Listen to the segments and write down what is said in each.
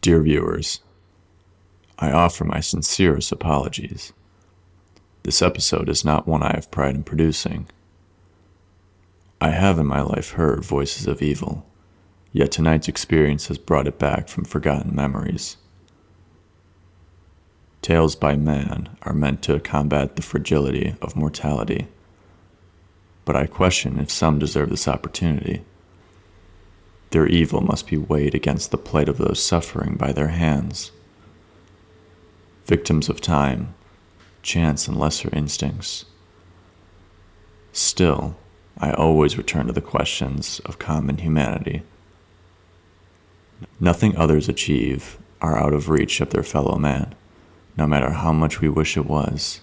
Dear viewers, I offer my sincerest apologies. This episode is not one I have pride in producing. I have in my life heard voices of evil, yet tonight's experience has brought it back from forgotten memories. Tales by man are meant to combat the fragility of mortality, but I question if some deserve this opportunity. Their evil must be weighed against the plight of those suffering by their hands. Victims of time, chance, and lesser instincts. Still, I always return to the questions of common humanity. Nothing others achieve are out of reach of their fellow man, no matter how much we wish it was.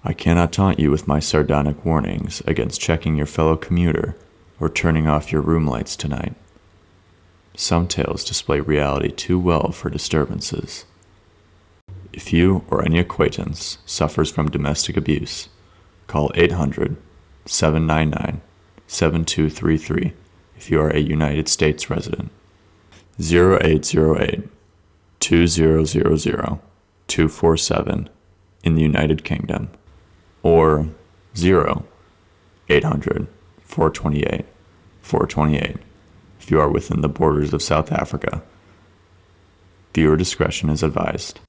I cannot taunt you with my sardonic warnings against checking your fellow commuter or turning off your room lights tonight. Some tales display reality too well for disturbances. If you or any acquaintance suffers from domestic abuse, call 800-799-7233 if you are a United States resident, 0808-2000-247 in the United Kingdom, or 0-800-428-428 if you are within the borders of South Africa. Viewer discretion is advised.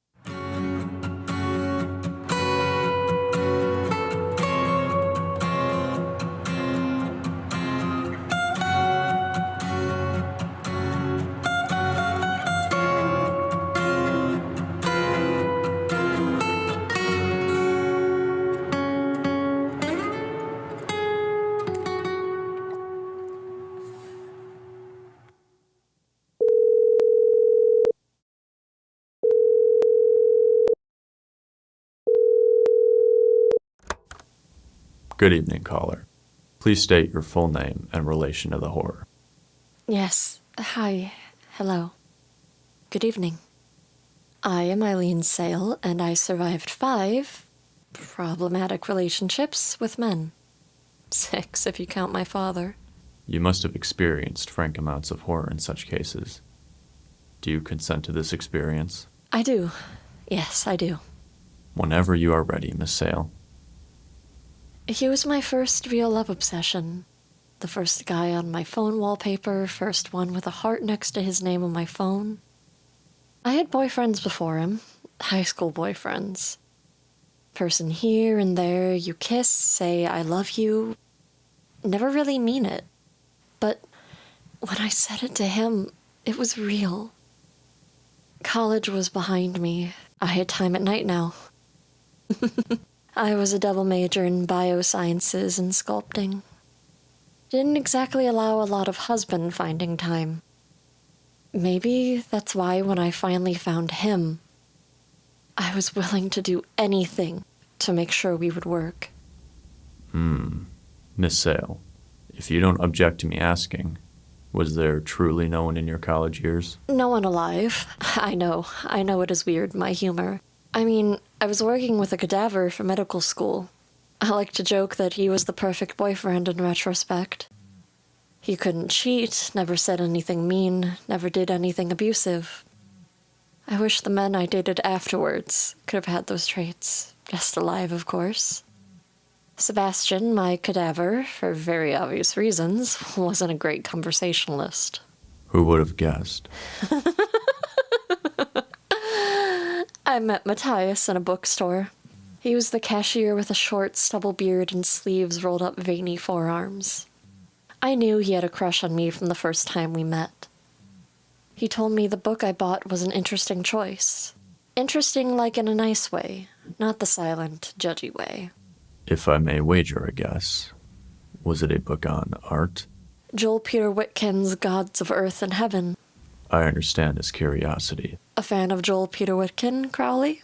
Good evening, caller. Please state your full name and relation to the horror. Yes. Hi. Hello. Good evening. I am Eileen Sale, and I survived 5 problematic relationships with men. 6, if you count my father. You must have experienced frank amounts of horror in such cases. Do you consent to this experience? I do. Yes, I do. Whenever you are ready, Miss Sale. He was my first real love obsession. The first guy on my phone wallpaper, first one with a heart next to his name on my phone. I had boyfriends before him, high school boyfriends. Person here and there, you kiss, say I love you. Never really mean it. But when I said it to him, it was real. College was behind me. I had time at night now. I was a double major in biosciences and sculpting. Didn't exactly allow a lot of husband-finding time. Maybe that's why when I finally found him, I was willing to do anything to make sure we would work. Miss Sale, if you don't object to me asking, was there truly no one in your college years? No one alive. I know it is weird, my humor. I mean, I was working with a cadaver for medical school. I like to joke that he was the perfect boyfriend in retrospect. He couldn't cheat, never said anything mean, never did anything abusive. I wish the men I dated afterwards could have had those traits. Just alive, of course. Sebastian, my cadaver, for very obvious reasons, wasn't a great conversationalist. Who would have guessed? I met Matthias in a bookstore. He was the cashier with a short, stubble beard and sleeves rolled up veiny forearms. I knew he had a crush on me from the first time we met. He told me the book I bought was an interesting choice. Interesting like in a nice way, not the silent, judgy way. If I may wager a guess, was it a book on art? Joel Peter Witkin's Gods of Earth and Heaven. I understand his curiosity. A fan of Joel Peter Witkin, Crowley?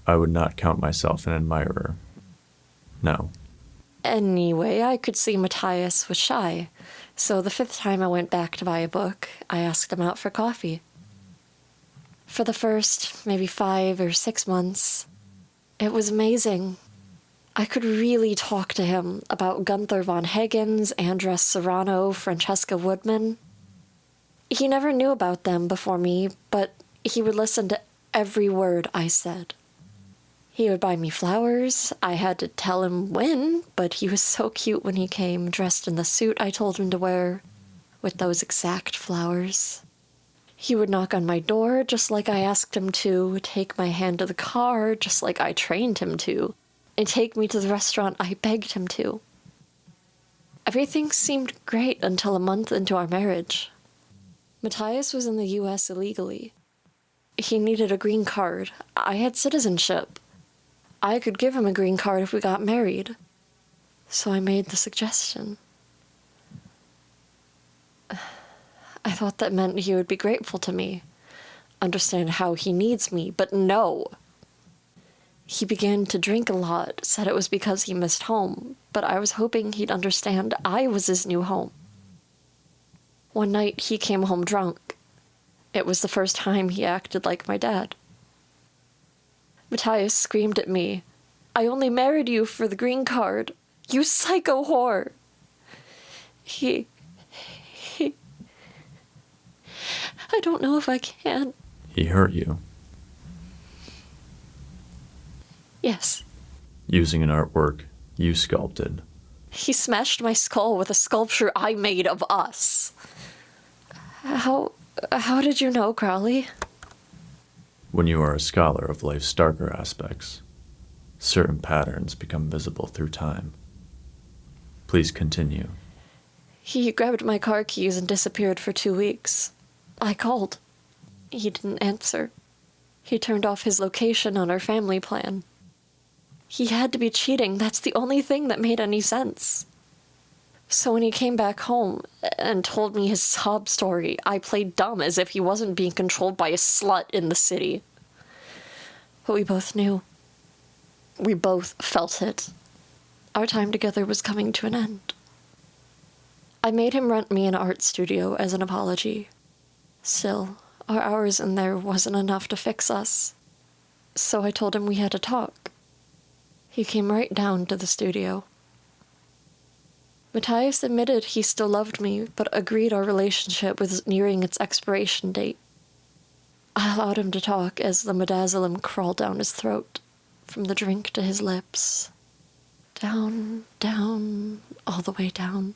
I would not count myself an admirer. No. Anyway, I could see Matthias was shy, so the 5th time I went back to buy a book, I asked him out for coffee. For the first, maybe 5 or 6 months, it was amazing. I could really talk to him about Gunther von Hagens, Andres Serrano, Francesca Woodman. He never knew about them before me, but he would listen to every word I said. He would buy me flowers. I had to tell him when, but he was so cute when he came, dressed in the suit I told him to wear, with those exact flowers. He would knock on my door just like I asked him to, take my hand to the car just like I trained him to, and take me to the restaurant I begged him to. Everything seemed great until a month into our marriage. Matthias was in the U.S. illegally. He needed a green card. I had citizenship. I could give him a green card if we got married. So I made the suggestion. I thought that meant he would be grateful to me, understand how he needs me, but no. He began to drink a lot, said it was because he missed home, but I was hoping he'd understand I was his new home. One night he came home drunk. It was the first time he acted like my dad. Matthias screamed at me, "I only married you for the green card. You psycho whore." I don't know if I can. He hurt you. Yes. Using an artwork you sculpted. He smashed my skull with a sculpture I made of us. How did you know, Crowley? When you are a scholar of life's darker aspects, certain patterns become visible through time. Please continue. He grabbed my car keys and disappeared for 2 weeks. I called. He didn't answer. He turned off his location on our family plan. He had to be cheating. That's the only thing that made any sense. So when he came back home and told me his sob story, I played dumb as if he wasn't being controlled by a slut in the city. But we both knew. We both felt it. Our time together was coming to an end. I made him rent me an art studio as an apology. Still, our hours in there wasn't enough to fix us. So I told him we had to talk. He came right down to the studio. Matthias admitted he still loved me, but agreed our relationship was nearing its expiration date. I allowed him to talk as the midazolam crawled down his throat, from the drink to his lips. Down, down, all the way down.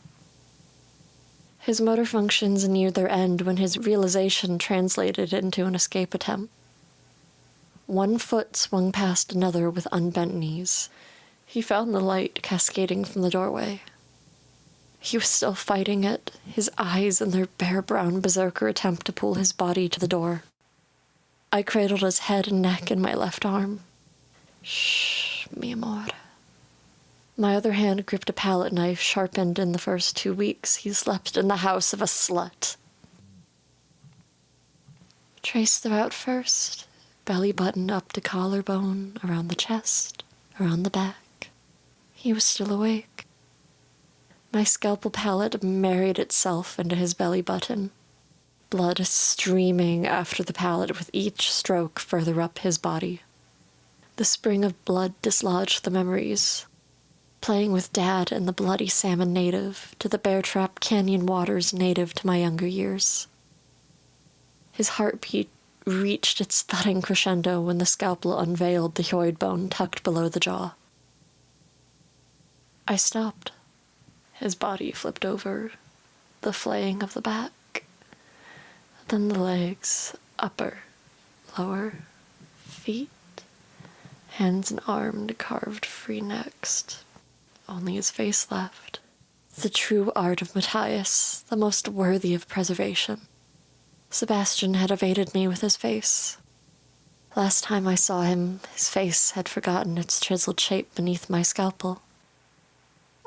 His motor functions neared their end when his realization translated into an escape attempt. One foot swung past another with unbent knees. He found the light cascading from the doorway. He was still fighting it, his eyes in their bare brown berserker attempt to pull his body to the door. I cradled his head and neck in my left arm. Shh, mi amore. My other hand gripped a palette knife sharpened in the first 2 weeks he slept in the house of a slut. Trace the route first, belly button up to collarbone, around the chest, around the back. He was still awake. My scalpel palette married itself into his belly button, blood streaming after the palette with each stroke further up his body. The spring of blood dislodged the memories, playing with Dad and the bloody salmon native to the bear trap canyon waters native to my younger years. His heartbeat reached its thudding crescendo when the scalpel unveiled the hyoid bone tucked below the jaw. I stopped. His body flipped over, the flaying of the back, then the legs, upper, lower, feet, hands and arms carved free next. Only his face left. The true art of Matthias, the most worthy of preservation. Sebastian had evaded me with his face. Last time I saw him, his face had forgotten its chiseled shape beneath my scalpel.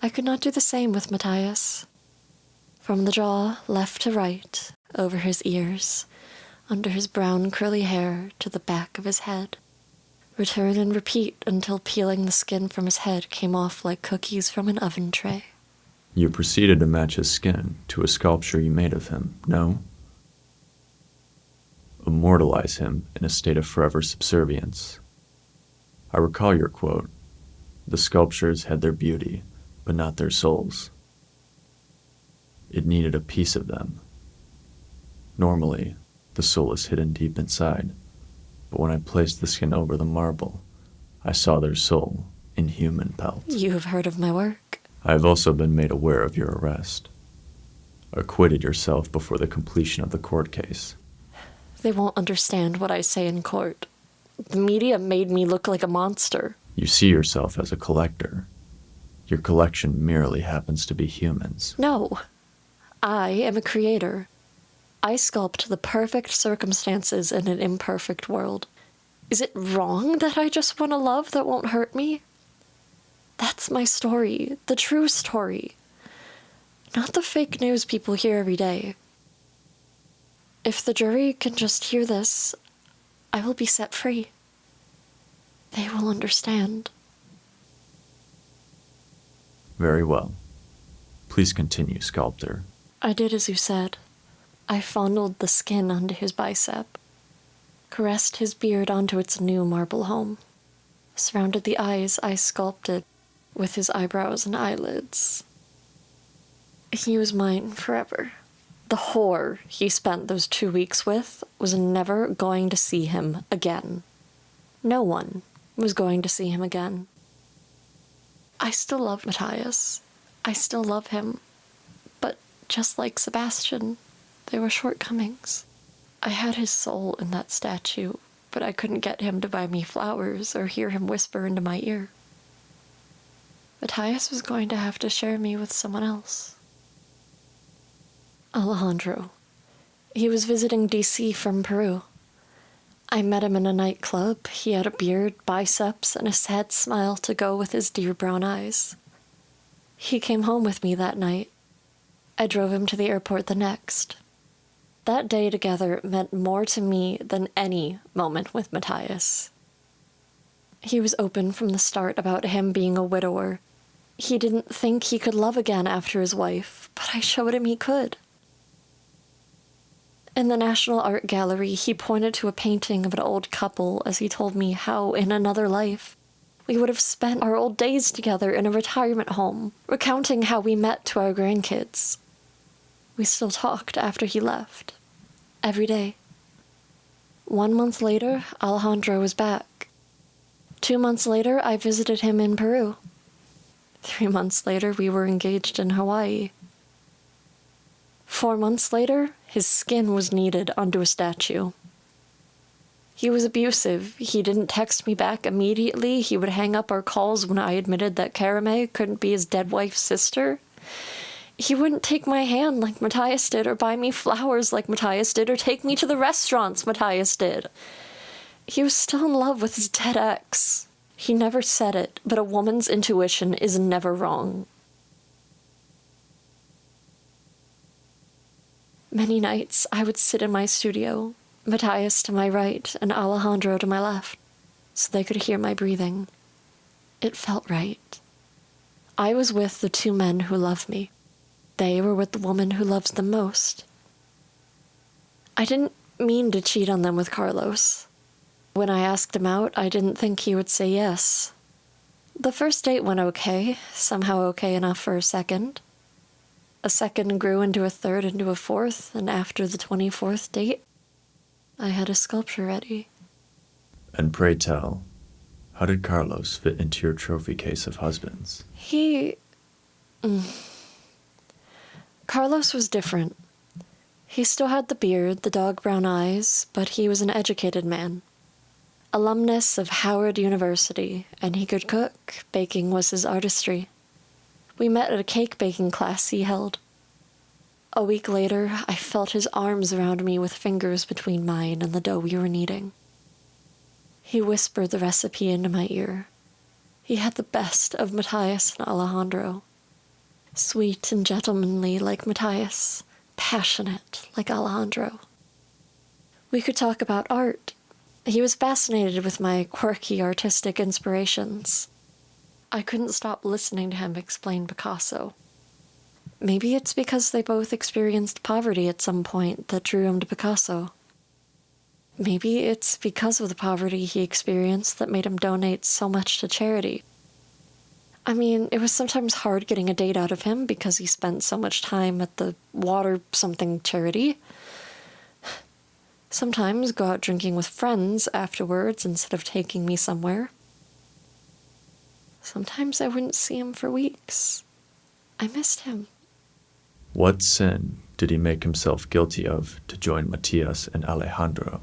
I could not do the same with Matthias. From the jaw, left to right, over his ears, under his brown curly hair, to the back of his head. Return and repeat until peeling the skin from his head came off like cookies from an oven tray. You proceeded to match his skin to a sculpture you made of him, no? Immortalize him in a state of forever subservience. I recall your quote, "The sculptures had their beauty, but not their souls. It needed a piece of them." Normally, the soul is hidden deep inside, but when I placed the skin over the marble, I saw their soul in human pelt. You have heard of my work. I have also been made aware of your arrest. Acquitted yourself before the completion of the court case. They won't understand what I say in court. The media made me look like a monster. You see yourself as a collector. Your collection merely happens to be humans. No. I am a creator. I sculpt the perfect circumstances in an imperfect world. Is it wrong that I just want a love that won't hurt me? That's my story, the true story. Not the fake news people hear every day. If the jury can just hear this, I will be set free. They will understand. Very well. Please continue, Sculptor. I did as you said. I fondled the skin onto his bicep, caressed his beard onto its new marble home, surrounded the eyes I sculpted with his eyebrows and eyelids. He was mine forever. The whore he spent those 2 weeks with was never going to see him again. No one was going to see him again. I still love Matthias. I still love him. But just like Sebastian, there were shortcomings. I had his soul in that statue, but I couldn't get him to buy me flowers or hear him whisper into my ear. Matthias was going to have to share me with someone else. Alejandro. He was visiting D.C. from Peru. I met him in a nightclub. He had a beard, biceps, and a sad smile to go with his dear brown eyes. He came home with me that night. I drove him to the airport the next. That day together meant more to me than any moment with Matthias. He was open from the start about him being a widower. He didn't think he could love again after his wife, but I showed him he could. In the National Art Gallery, he pointed to a painting of an old couple as he told me how, in another life, we would have spent our old days together in a retirement home, recounting how we met to our grandkids. We still talked after he left. Every day. 1 month later, Alejandro was back. 2 months later, I visited him in Peru. 3 months later, we were engaged in Hawaii. 4 months later, his skin was kneaded onto a statue. He was abusive. He didn't text me back immediately. He would hang up our calls when I admitted that Karame couldn't be his dead wife's sister. He wouldn't take my hand like Matthias did, or buy me flowers like Matthias did, or take me to the restaurants Matthias did. He was still in love with his dead ex. He never said it, but a woman's intuition is never wrong. Many nights I would sit in my studio, Matthias to my right and Alejandro to my left, so they could hear my breathing. It felt right. I was with the 2 men who love me. They were with the woman who loves them most. I didn't mean to cheat on them with Carlos. When I asked him out, I didn't think he would say yes. The first date went okay, somehow okay enough for a second. A second grew into a third, into a fourth, and after the 24th date, I had a sculpture ready. And pray tell, how did Carlos fit into your trophy case of husbands? Carlos was different. He still had the beard, the dog brown eyes, but he was an educated man. Alumnus of Howard University, and he could cook. Baking was his artistry. We met at a cake baking class he held. A week later, I felt his arms around me with fingers between mine and the dough we were kneading. He whispered the recipe into my ear. He had the best of Matthias and Alejandro. Sweet and gentlemanly like Matthias, passionate like Alejandro. We could talk about art. He was fascinated with my quirky artistic inspirations. I couldn't stop listening to him explain Picasso. Maybe it's because they both experienced poverty at some point that drew him to Picasso. Maybe it's because of the poverty he experienced that made him donate so much to charity. I mean, it was sometimes hard getting a date out of him because he spent so much time at the water something charity. Sometimes go out drinking with friends afterwards instead of taking me somewhere. Sometimes I wouldn't see him for weeks. I missed him. What sin did he make himself guilty of to join Matias and Alejandro?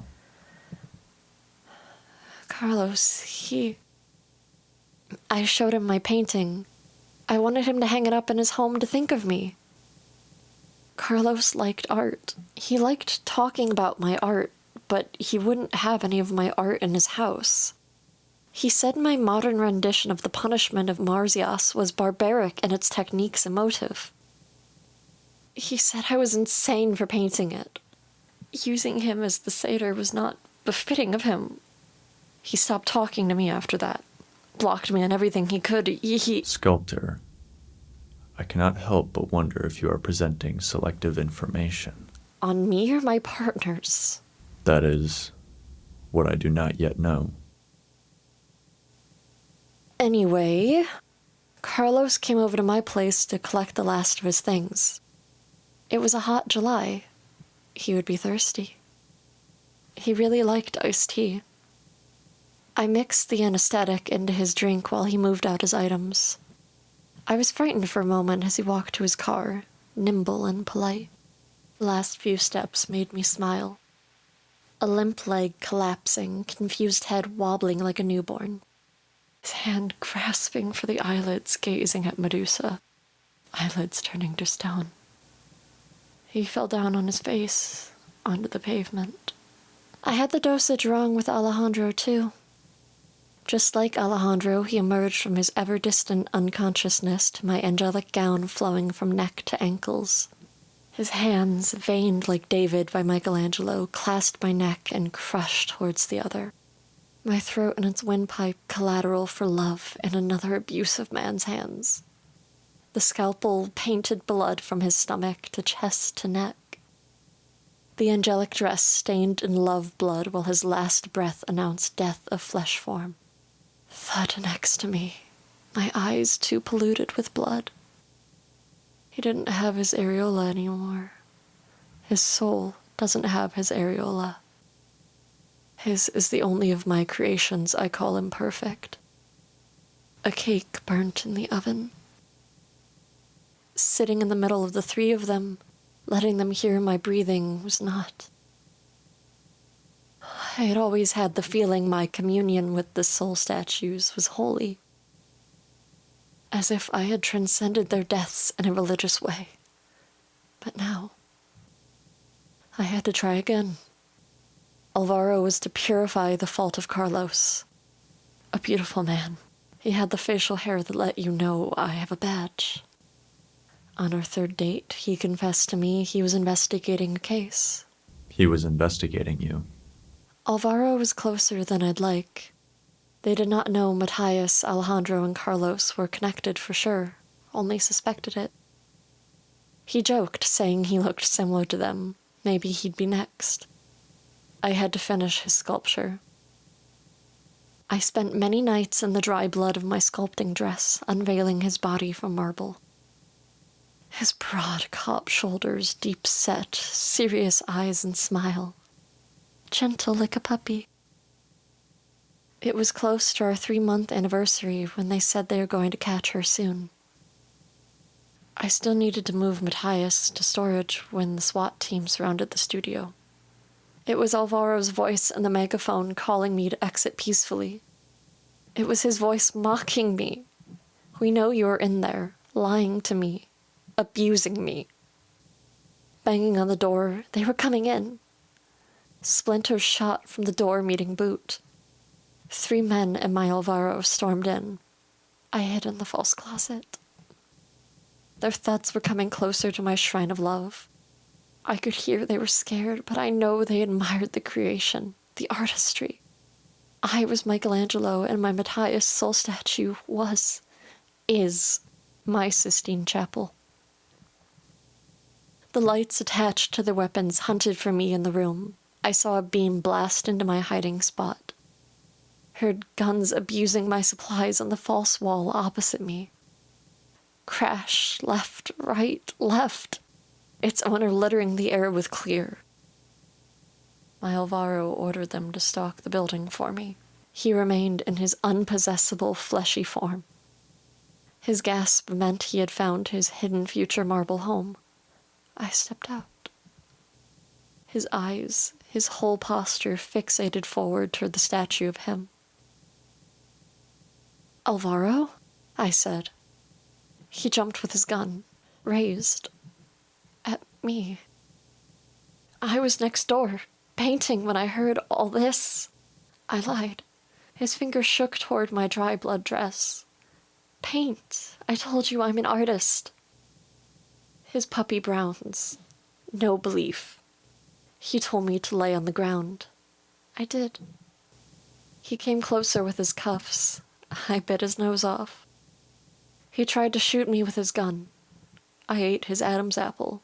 Carlos, I showed him my painting. I wanted him to hang it up in his home to think of me. Carlos liked art. He liked talking about my art, but he wouldn't have any of my art in his house. He said my modern rendition of the Punishment of Marsyas was barbaric in its techniques and motive. He said I was insane for painting it. Using him as the satyr was not befitting of him. He stopped talking to me after that. Blocked me on everything he could. Sculptor, I cannot help but wonder if you are presenting selective information. On me or my partners? That is what I do not yet know. Anyway, Carlos came over to my place to collect the last of his things. It was a hot July. He would be thirsty. He really liked iced tea. I mixed the anesthetic into his drink while he moved out his items. I was frightened for a moment as he walked to his car, nimble and polite. The last few steps made me smile. A limp leg collapsing, confused head wobbling like a newborn. His hand grasping for the eyelids, gazing at Medusa, eyelids turning to stone. He fell down on his face, onto the pavement. I had the dosage wrong with Alejandro, too. Just like Alejandro, he emerged from his ever-distant unconsciousness to my angelic gown flowing from neck to ankles. His hands, veined like David by Michelangelo, clasped my neck and crushed towards the other. My throat and its windpipe collateral for love in another abusive man's hands. The scalpel painted blood from his stomach to chest to neck. The angelic dress stained in love blood while his last breath announced death of flesh form. Thud next to me, my eyes too polluted with blood. He didn't have his areola anymore. His soul doesn't have his areola. His is the only of my creations I call imperfect. A cake burnt in the oven. Sitting in the middle of the three of them, letting them hear my breathing was not. I had always had the feeling my communion with the soul statues was holy. As if I had transcended their deaths in a religious way. But now, I had to try again. Alvaro was to purify the fault of Carlos. A beautiful man. He had the facial hair that let you know I have a badge. On our third date, he confessed to me he was investigating a case. He was investigating you. Alvaro was closer than I'd like. They did not know Matthias, Alejandro, and Carlos were connected for sure, only suspected it. He joked, saying he looked similar to them. Maybe he'd be next. I had to finish his sculpture. I spent many nights in the dry blood of my sculpting dress, unveiling his body from marble. His broad cop shoulders, deep set, serious eyes and smile. Gentle like a puppy. It was close to our 3-month anniversary when they said they were going to catch her soon. I still needed to move Matthias to storage when the SWAT team surrounded the studio. It was Alvaro's voice in the megaphone calling me to exit peacefully. It was his voice mocking me. We know you are in there, lying to me, abusing me. Banging on the door, they were coming in. Splinters shot from the door meeting boot. 3 men and my Alvaro stormed in. I hid in the false closet. Their thuds were coming closer to my shrine of love. I could hear they were scared, but I know they admired the creation, the artistry. I was Michelangelo, and my Matthias soul statue is my Sistine Chapel. The lights attached to their weapons hunted for me in the room. I saw a beam blast into my hiding spot. Heard guns abusing my supplies on the false wall opposite me. Crash, left, right, left. Its owner littering the air with clear. my Alvaro ordered them to stalk the building for me. He remained in his unpossessable, fleshy form. His gasp meant he had found his hidden future marble home. I stepped out. His eyes, his whole posture fixated forward toward the statue of him. "Alvaro?" I said. He jumped with his gun, raised, at me. I was next door, painting when I heard all this. I lied. His fingers shook toward my dry blood dress. "Paint. I told you I'm an artist." His puppy browns. No belief. He told me to lay on the ground. I did. He came closer with his cuffs. I bit his nose off. He tried to shoot me with his gun. I ate his Adam's apple.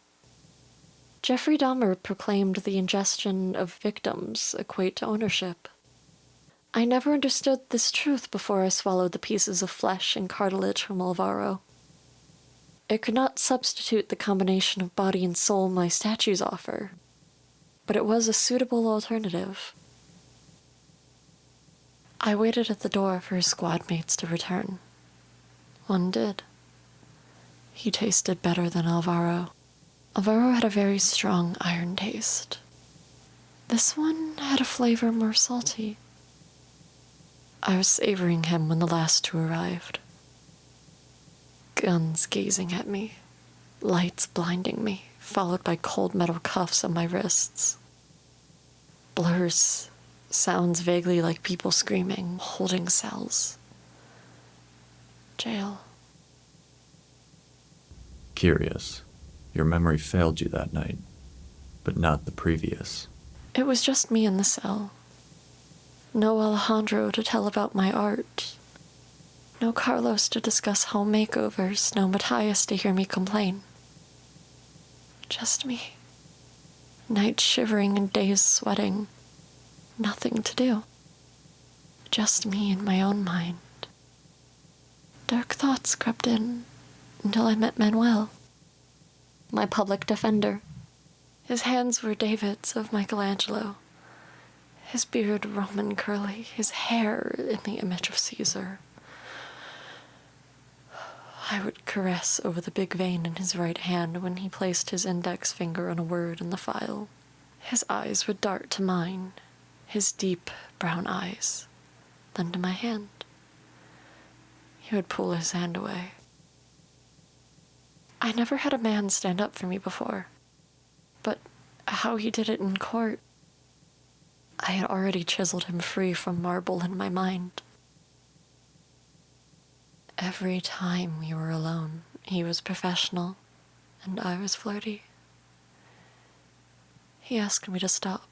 Jeffrey Dahmer proclaimed the ingestion of victims equate to ownership. I never understood this truth before I swallowed the pieces of flesh and cartilage from Alvaro. It could not substitute the combination of body and soul my statues offer, but it was a suitable alternative. I waited at the door for his squad mates to return. One did. He tasted better than Alvaro. Alvaro had a very strong iron taste. This one had a flavor more salty. I was savoring him when the last two arrived. Guns gazing at me, lights blinding me, followed by cold metal cuffs on my wrists. Blurs, sounds vaguely like people screaming, holding cells. Jail. Curious. Your memory failed you that night, but not the previous. It was just me in the cell. No Alejandro to tell about my art. No Carlos to discuss home makeovers. No Matthias to hear me complain. Just me. Nights shivering and days sweating. Nothing to do. Just me in my own mind. Dark thoughts crept in until I met Manuel, my public defender. His hands were David's of Michelangelo. His beard Roman curly, his hair in the image of Caesar. I would caress over the big vein in his right hand when he placed his index finger on a word in the file. His eyes would dart to mine, his deep brown eyes, then to my hand. He would pull his hand away. I never had a man stand up for me before, but how he did it in court. I had already chiseled him free from marble in my mind. Every time we were alone, he was professional, and I was flirty. He asked me to stop.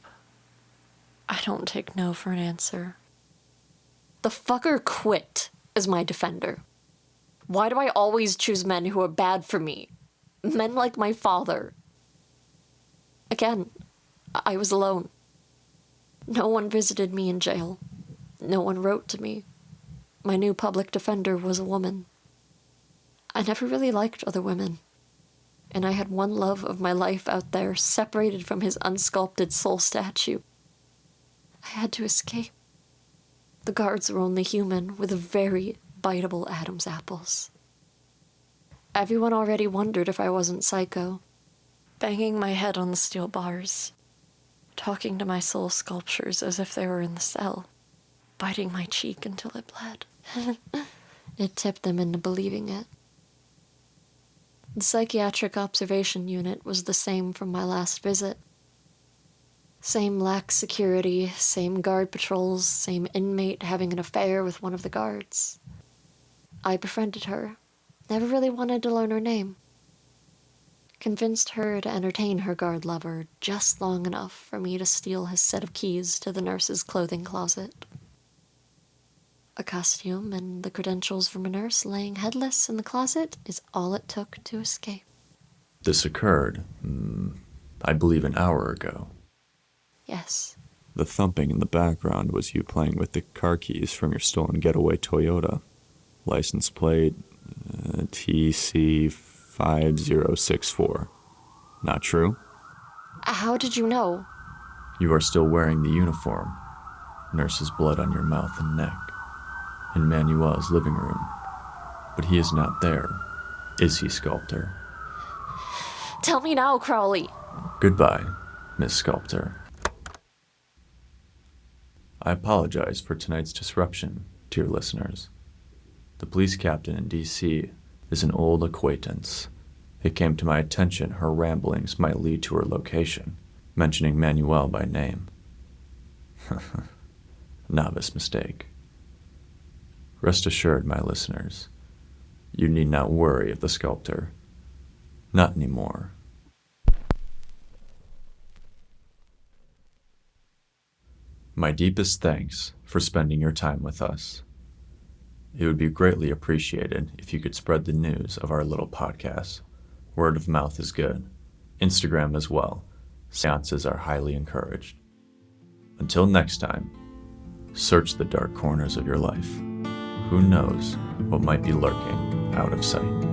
I don't take no for an answer. The fucker quit as my defender. Why do I always choose men who are bad for me? Men like my father. Again, I was alone. No one visited me in jail. No one wrote to me. My new public defender was a woman. I never really liked other women, and I had one love of my life out there, separated from his unsculpted soul statue. I had to escape. The guards were only human, with very biteable Adam's apples. Everyone already wondered if I wasn't psycho, banging my head on the steel bars, talking to my soul sculptures as if they were in the cell, biting my cheek until it bled. It tipped them into believing it. The psychiatric observation unit was the same from my last visit. Same lax security, same guard patrols, same inmate having an affair with one of the guards. I befriended her, never really wanted to learn her name. Convinced her to entertain her guard lover just long enough for me to steal his set of keys to the nurse's clothing closet. A costume and the credentials from a nurse laying headless in the closet is all it took to escape. This occurred, I believe, an hour ago. Yes. The thumping in the background was you playing with the car keys from your stolen getaway Toyota. License plate TC5064. Not true? How did you know? You are still wearing the uniform. Nurse's blood on your mouth and neck. In Manuel's living room. But he is not there. Is he, Sculptor? Tell me now, Crowley. Goodbye, Miss Sculptor. I apologize for tonight's disruption, dear listeners. The police captain in D.C. is an old acquaintance. It came to my attention her ramblings might lead to her location, mentioning Manuel by name. Novice mistake. Rest assured, my listeners, you need not worry of the Sculptor. Not anymore. My deepest thanks for spending your time with us. It would be greatly appreciated if you could spread the news of our little podcast. Word of mouth is good. Instagram as well. Seances are highly encouraged. Until next time, search the dark corners of your life. Who knows what might be lurking out of sight?